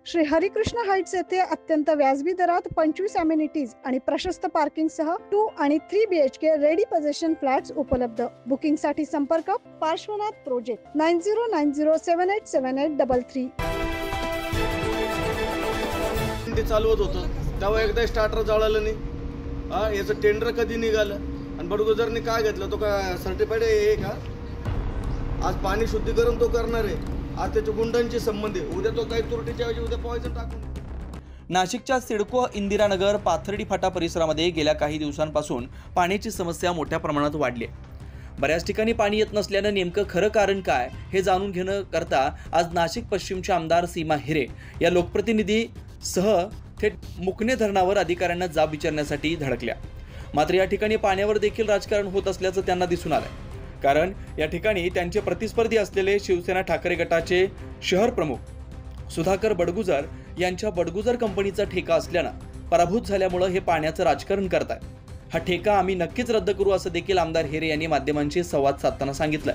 Shri Harikrishna Heights येथे अत्यंत व्याजबी दरात 25 अमेनिटीज आणि प्रशस्त पार्किंग सह 2 आणि 3 BHK रेडी पोझिशन फ्लॅट्स उपलब्ध। बुकिंग साठी संपर्क पार्श्वनाथ प्रोजेक्ट 9090787833। ते चालवत होतं तेव्हा एकदा स्टार्टर जळालं नाही। याचं टेंडर कधी निघालं आणि बडगुजरने काय घेतलं, तो का सर्टिफाईड आहे का? आज पाणी शुद्धीकरण तो करणार आहे, आज त्याच्या गुंडांची संबंध आहे, उद्या तो काही तुरटीच्या ऐवजी उद्या पॉइझन टाकून। नाशिकच्या सिडको इंदिरानगर पाथर्डी फाटा परिसरामध्ये गेल्या काही दिवसांपासून पाण्याची समस्या मोठ्या प्रमाणात वाढली आहे। बऱ्याच ठिकाणी पाणी येत नसल्यानं नेमकं खरं कारण काय हे जाणून घेणं करता आज नाशिक पश्चिमचे आमदार सीमा हिरे या लोकप्रतिनिधी सह थेट मुकणे धरणावर अधिकाऱ्यांना जाब विचारण्यासाठी धडकल्या। मात्र या ठिकाणी पाण्यावर देखील राजकारण होत असल्याचं त्यांना दिसून आलंय, कारण या ठिकाणी त्यांचे प्रतिस्पर्धी असलेले शिवसेना ठाकरे गटाचे शहर प्रमुख सुधाकर बडगुजर यांच्या बडगुजर कंपनीचा ठेका असल्यानं पराभूत झाल्यामुळे हे पाण्याचं राजकारण करताय। हा ठेका आम्ही नक्कीच रद्द करू असं देखील आमदार हिरे यांनी माध्यमांशी संवाद साधताना सांगितलं।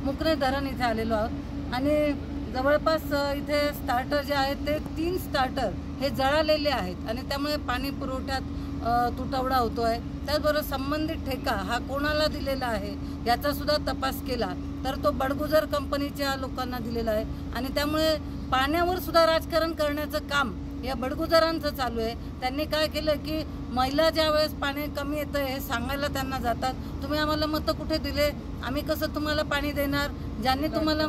मुकणे धरण इथे आलेलो आहोत आणि जवळपास इथे स्टार्टर जे आहेत ते 3 स्टार्टर हे जळालेले आहेत आणि त्यामुळे पाणी पुरवठ्यात तुटवडा होतोय। त्याचबरोबर संबंधित ठेका हा कोणाला दिलेला आहे याचा सुद्धा तपास केला तर तो बडगुजर कंपनीच्या लोकांना दिलेला आहे आणि त्यामुळे पाण्यावर सुद्धा राजकारण करण्याचं काम या बडगुजरांचं चालू आहे। त्यांनी काय केलं की महिला ज्या वेळेस पाणी कमी येतं हे सांगायला त्यांना जातात, तुम्ही आम्हाला मतं कुठे दिले, आम्ही कसं तुम्हाला पाणी देणार, ज्यांनी तुम्हाला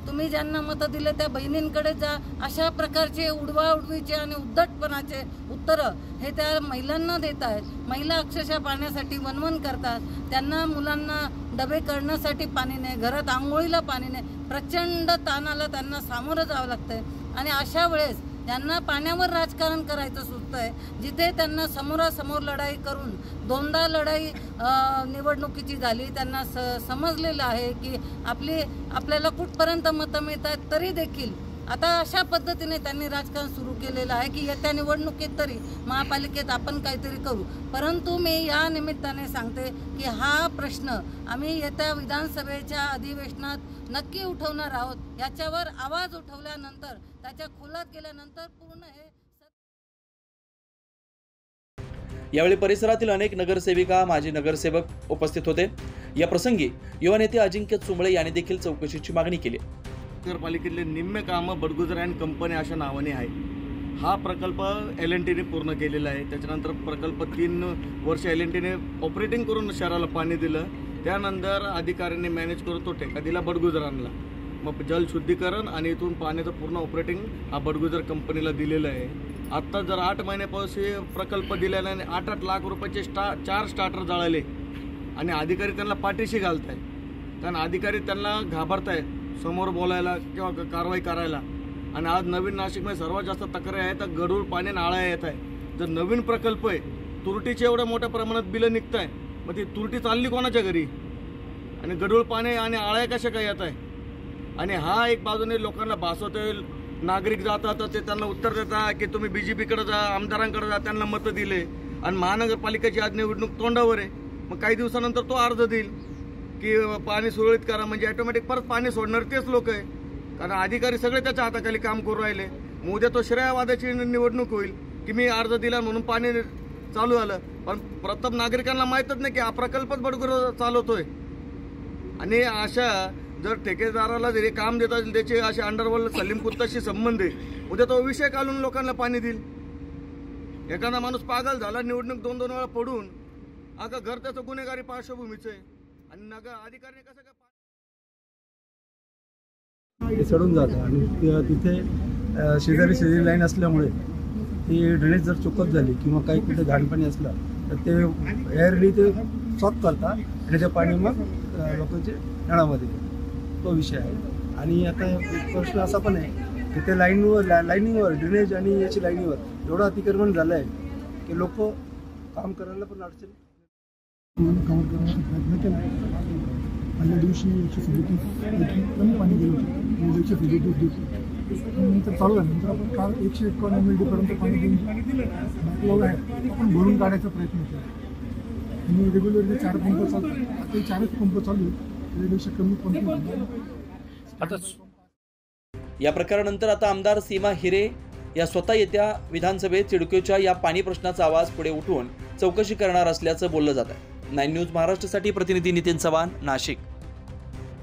तुम्ही ज्यांना मतं दिले त्या बहिणींकडे जा, अशा प्रकारचे उडवाउडवीचे आणि उद्धटपणाचे उत्तरं हे त्या महिलांना देत आहेत। महिला अक्षरशः पाण्यासाठी वनवन करतात, त्यांना मुलांना डबे करण्यासाठी पाणी नाही, घरात आंघोळीला पाणी नाही, प्रचंड ताणाला त्यांना सामोरं जावं लागतंय आणि अशा वेळेस त्यांना पाण्यावर राजकारण करायचं सुचतंय। जिथे त्यांना समोरासमोर लढाई करून 2दा लढाई निवडणुकीची झाली, त्यांना समजलेलं आहे की आपल्याला कुठपर्यंत मतं मिळतात, तरी देखील आता अशा पद्धतीने त्यांनी राजकारण सुरू केलेलं आहे की येत्या निवडणुकीत तरी महापालिकेत आपण काहीतरी करू। परंतु मी या निमित्ताने सांगते की हा प्रश्न आम्ही येत्या विधानसभेच्या अधिवेशनात नक्की उठवणार आहोत। याच्यावर आवाज उठवल्यानंतर त्याच्या खोलात गेल्यानंतर पूर्ण हे यावेळी परिसरातील अनेक नगरसेविका माजी नगरसेवक उपस्थित होते। या प्रसंगी युवा नेते अजिंक्य चुंबळे यांनी देखील चौकशीची मागणी केली। नगरपालिकेतले निम्मे कामं बडगुजर अँड कंपनी अशा नावाने आहे। हा प्रकल्प LNTने पूर्ण केलेला आहे। त्याच्यानंतर प्रकल्प 3 वर्ष LNTने ऑपरेटिंग करून शहराला पाणी दिलं, त्यानंतर अधिकाऱ्यांनी मॅनेज करून तो ठेका दिला बडगुजरांना। मग जल शुद्धीकरण आणि इथून पाण्याचं पूर्ण ऑपरेटिंग हा बडगुजर कंपनीला दिलेलं आहे। आत्ता जर 8 महिन्यापासून प्रकल्प दिलेला आणि 8-8 लाख रुपयाचे 4 स्टार्टर जळाले आणि अधिकारी त्यांना पाठीशी घालत आहेत, कारण अधिकारी त्यांना घाबरत आहेत समोर बोलायला किंवा कारवाई करायला। आणि आज नवीन नाशिकमध्ये सर्वात जास्त तक्रारी आहेत तर गढूळ पाणी नाळ्या येत आहे। जर नवीन प्रकल्प आहे, तुरटीचे एवढ्या मोठ्या प्रमाणात बिलं निघत आहे, मग ती तुरटी चालली कोणाच्या घरी आणि गढूळ पाणी आणि आळ्या कशा काय येत आहे? आणि हा एक बाजूने लोकांना भासवतोय, नागरिक जातात तर ते त्यांना उत्तर देतात की तुम्ही BJPकडे जा, आमदारांकडे जा, त्यांना मतं दिले आणि महानगरपालिकेची आज निवडणूक तोंडावर आहे। मग काही दिवसानंतर तो अर्ज देईल की पाणी सुरळीत करा, म्हणजे ऑटोमॅटिक परत पाणी सोडणार तेच लोक आहे, कारण अधिकारी सगळे त्याच्या हाताखाली काम करू राहिले। मग उद्या तो श्रेयवादाची निवडणूक होईल की मी अर्ज दिला म्हणून पाणी चालू झालं, पण प्रथम नागरिकांना माहीतच नाही की हा प्रकल्पच बडगुजर चालवतोय। आणि अशा जर ठेकेदाराला जरी काम देत असेल त्याचे असे अंडरवर्ल्ड सलीम कुत्ताशी संबंध आहे, उद्या तो विषय घालून लोकांना पाणी देईल। एखादा माणूस पागल झाला, निवडणूक 2-2 वेळा पडून, अगं घर त्याचं गुन्हेगारी पार्श्वभूमीचं आहे आणि नगर अधिकाऱ्याने कसं काय चढून जातं आणि तिथे शेजारी लाईन असल्यामुळे ती ड्रेनेज जर चुकत झाली किंवा काही कुठे घाणपाणी असलं तर ते एअरली ते सॉक करतात आणि ते पाणी मग लोकांच्या नळामध्ये, तो विषय आहे। आणि आता प्रश्न असा पण आहे की ते लाईनिंगवर ड्रेनेज आणि याची लाईनिंगवर एवढं अतिक्रमण झालं आहे की लोक काम करायला पण अडचण कव्हर करण्याचा प्रयत्न केला। पहिल्या दिवशी 137 कमी पाणी गेलं होतं, 137 नंतर चालू झालं, नंतर आपण काल 151 MLD पर्यंत पाणी देऊन बॅकलॉग आहे आपण भरून काढायचा प्रयत्न केला आणि रेग्युलरली 4 पंप चालतात, आता 4च पंप चालू आहेत, त्याच्यापेक्षा कमी पंप। या प्रकारानंतर आता आमदार सीमा हिरे या स्वतः येत्या विधानसभेत सिडकोच्या या पाणी प्रश्नाचा आवाज पुढे उठवून चौकशी करणार असल्याचं बोललं जात आहे। 9 न्यूज महाराष्ट्रासाठी प्रतिनिधी नितीन चव्हाण, नाशिक।